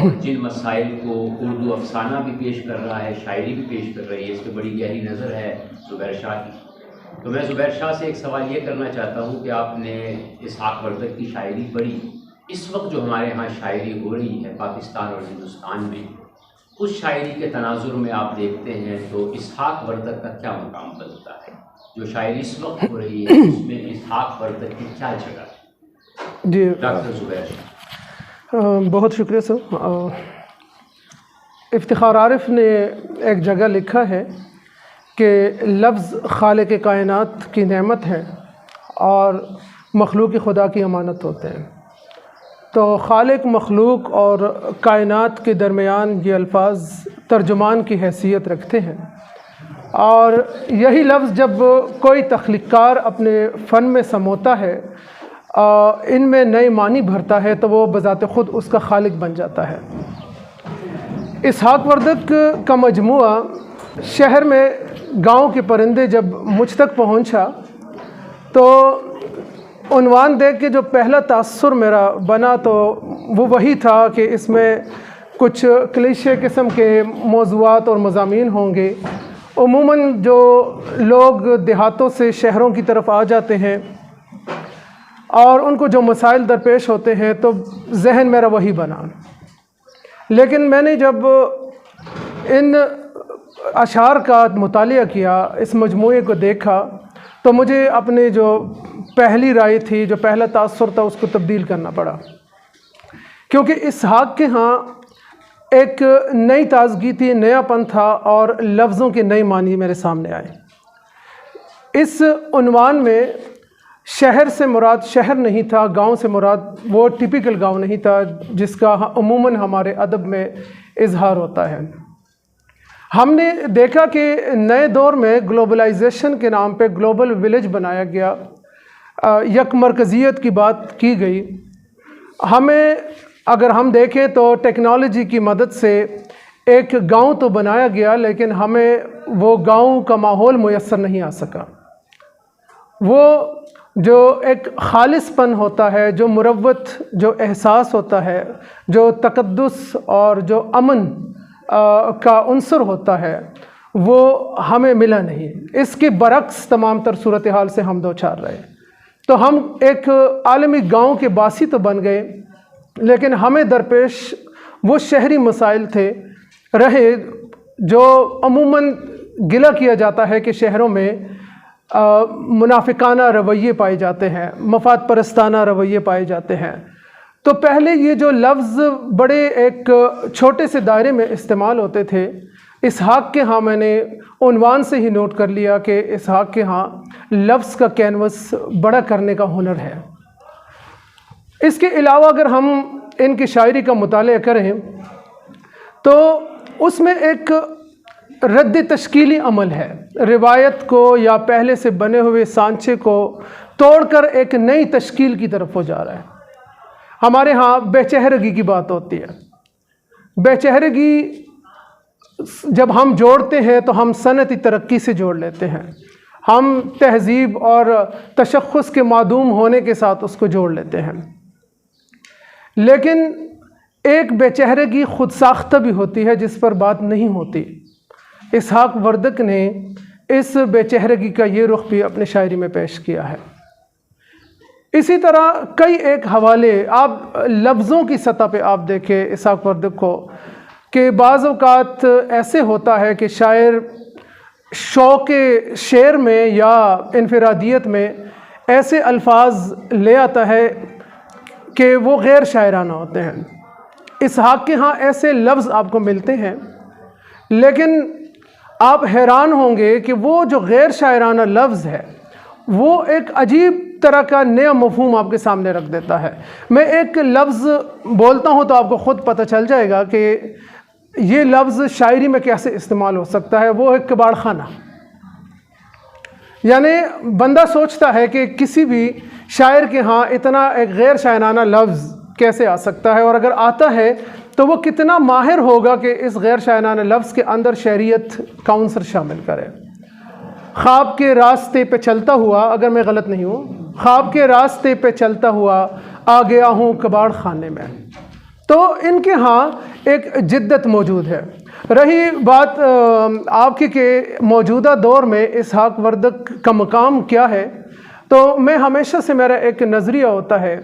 اور جن مسائل کو اردو افسانہ بھی پیش کر رہا ہے، شاعری بھی پیش کر رہی ہے، اس پہ بڑی گہری نظر ہے زبیر شاہ کی۔ تو میں زبیر شاہ سے ایک سوال یہ کرنا چاہتا ہوں کہ آپ نے اسحاق وردک کی شاعری پڑھی، اس وقت جو ہمارے ہاں شاعری ہو رہی ہے پاکستان اور ہندوستان میں، اس شاعری کے تناظر میں آپ دیکھتے ہیں تو اسحاق وردک کا کیا مقام بنتا ہے؟ جو شاعری اس وقت ہو رہی ہے اس میں اسحاق وردک کی کیا جگہ ہے؟ جی ڈاکٹر زبیر شاہ۔ بہت شکریہ سر۔ افتخار عارف نے ایک جگہ لکھا ہے کہ لفظ خالق کائنات کی نعمت ہے اور مخلوق خدا کی امانت ہوتے ہیں۔ تو خالق، مخلوق اور کائنات کے درمیان یہ الفاظ ترجمان کی حیثیت رکھتے ہیں، اور یہی لفظ جب کوئی تخلیق کار اپنے فن میں سموتا ہے، ان میں نئے معنی بھرتا ہے، تو وہ بذات خود اس کا خالق بن جاتا ہے۔ اسحاق وردک کا مجموعہ شہر میں گاؤں کے پرندے جب مجھ تک پہنچا تو عنوان دیکھ کے جو پہلا تاثر میرا بنا تو وہ وہی تھا کہ اس میں کچھ کلیشے قسم کے موضوعات اور مضامین ہوں گے۔ عموماً جو لوگ دیہاتوں سے شہروں کی طرف آ جاتے ہیں اور ان کو جو مسائل درپیش ہوتے ہیں تو ذہن میرا وہی بنا، لیکن میں نے جب ان اشعار کا مطالعہ کیا، اس مجموعے کو دیکھا، تو مجھے اپنے جو پہلی رائے تھی، جو پہلا تاثر تھا، اس کو تبدیل کرنا پڑا، کیونکہ اسحاق کے ہاں ایک نئی تازگی تھی، نیا پن تھا، اور لفظوں کے نئے معنی میرے سامنے آئے۔ اس عنوان میں شہر سے مراد شہر نہیں تھا، گاؤں سے مراد وہ ٹپیکل گاؤں نہیں تھا جس کا عموماً ہمارے ادب میں اظہار ہوتا ہے۔ ہم نے دیکھا کہ نئے دور میں گلوبلائزیشن کے نام پہ گلوبل ولیج بنایا گیا، یک مرکزیت کی بات کی گئی۔ ہمیں اگر ہم دیکھیں تو ٹیکنالوجی کی مدد سے ایک گاؤں تو بنایا گیا، لیکن ہمیں وہ گاؤں کا ماحول میسر نہیں آ سکا۔ وہ جو ایک خالص پن ہوتا ہے، جو مروت، جو احساس ہوتا ہے، جو تقدس اور جو امن کا عنصر ہوتا ہے، وہ ہمیں ملا نہیں۔ اس کے برعکس تمام تر صورتحال سے ہم دوچار رہے۔ تو ہم ایک عالمی گاؤں کے باسی تو بن گئے، لیکن ہمیں درپیش وہ شہری مسائل تھے رہے جو عموماً گلہ کیا جاتا ہے کہ شہروں میں منافقانہ رویے پائے جاتے ہیں، مفاد پرستانہ رویے پائے جاتے ہیں۔ تو پہلے یہ جو لفظ بڑے ایک چھوٹے سے دائرے میں استعمال ہوتے تھے، اسحاق کے ہاں میں نے عنوان سے ہی نوٹ کر لیا کہ اسحاق کے ہاں لفظ کا کینوس بڑا کرنے کا ہنر ہے۔ اس کے علاوہ اگر ہم ان کی شاعری کا مطالعہ کریں تو اس میں ایک رد تشکیلی عمل ہے، روایت کو یا پہلے سے بنے ہوئے سانچے کو توڑ کر ایک نئی تشکیل کی طرف ہو جا رہا ہے۔ ہمارے ہاں بے چہرگی کی بات ہوتی ہے۔ بے چہرگی جب ہم جوڑتے ہیں تو ہم صنعتی ترقی سے جوڑ لیتے ہیں، ہم تہذیب اور تشخص کے معدوم ہونے کے ساتھ اس کو جوڑ لیتے ہیں، لیکن ایک بے چہرگی خود ساختہ بھی ہوتی ہے جس پر بات نہیں ہوتی۔ اسحاق وردک نے اس بے چہرگی کا یہ رخ بھی اپنے شاعری میں پیش کیا ہے۔ اسی طرح کئی ایک حوالے آپ لفظوں کی سطح پہ آپ دیکھیں اسحاق وردک کو، کہ بعض اوقات ایسے ہوتا ہے کہ شاعر شوق شعر میں یا انفرادیت میں ایسے الفاظ لے آتا ہے کہ وہ غیر شاعرانہ ہوتے ہیں۔ اسحاق کے ہاں ایسے لفظ آپ کو ملتے ہیں، لیکن آپ حیران ہوں گے کہ وہ جو غیر شاعرانہ لفظ ہے وہ ایک عجیب طرح کا نیا مفہوم آپ کے سامنے رکھ دیتا ہے۔ میں ایک لفظ بولتا ہوں تو آپ کو خود پتہ چل جائے گا کہ یہ لفظ شاعری میں کیسے استعمال ہو سکتا ہے۔ وہ ایک کباڑ خانہ، یعنی بندہ سوچتا ہے کہ کسی بھی شاعر کے ہاں اتنا ایک غیر شاعرانہ لفظ کیسے آ سکتا ہے، اور اگر آتا ہے تو وہ کتنا ماہر ہوگا کہ اس غیر شاعرانہ لفظ کے اندر شعریت کا عنصر شامل کرے۔ خواب کے راستے پہ چلتا ہوا، اگر میں غلط نہیں ہوں، خواب کے راستے پہ چلتا ہوا آ گیا ہوں کباڑ خانے میں۔ تو ان کے ہاں ایک جدت موجود ہے۔ رہی بات آپ کی کہ موجودہ دور میں اسحاق وردق کا مقام کیا ہے، تو میں ہمیشہ سے میرا ایک نظریہ ہوتا ہے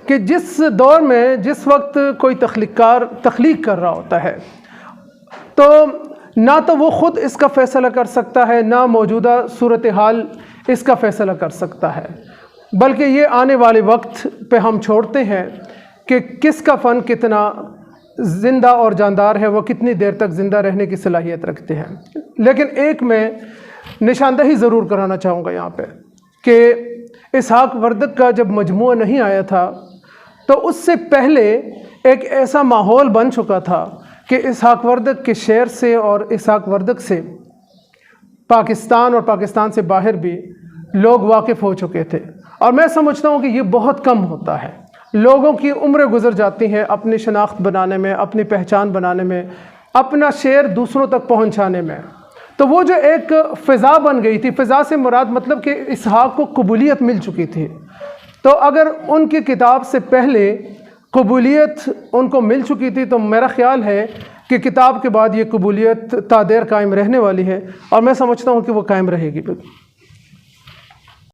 کہ جس دور میں جس وقت کوئی تخلیق کر رہا ہوتا ہے، تو نہ تو وہ خود اس کا فیصلہ کر سکتا ہے، نہ موجودہ صورتحال اس کا فیصلہ کر سکتا ہے، بلکہ یہ آنے والے وقت پہ ہم چھوڑتے ہیں کہ کس کا فن کتنا زندہ اور جاندار ہے، وہ کتنی دیر تک زندہ رہنے کی صلاحیت رکھتے ہیں۔ لیکن ایک میں نشاندہی ضرور کرانا چاہوں گا یہاں پہ کہ اسحاق وردق کا جب مجموعہ نہیں آیا تھا تو اس سے پہلے ایک ایسا ماحول بن چکا تھا کہ اسحاق وردق کے شعر سے اور اسحاق وردق سے پاکستان اور پاکستان سے باہر بھی لوگ واقف ہو چکے تھے، اور میں سمجھتا ہوں کہ یہ بہت کم ہوتا ہے۔ لوگوں کی عمریں گزر جاتی ہیں اپنی شناخت بنانے میں، اپنی پہچان بنانے میں، اپنا شعر دوسروں تک پہنچانے میں۔ تو وہ جو ایک فضا بن گئی تھی، فضا سے مراد مطلب کہ اسحاق کو قبولیت مل چکی تھی، تو اگر ان کی کتاب سے پہلے قبولیت ان کو مل چکی تھی تو میرا خیال ہے کہ کتاب کے بعد یہ قبولیت تا دیر قائم رہنے والی ہے، اور میں سمجھتا ہوں کہ وہ قائم رہے گی۔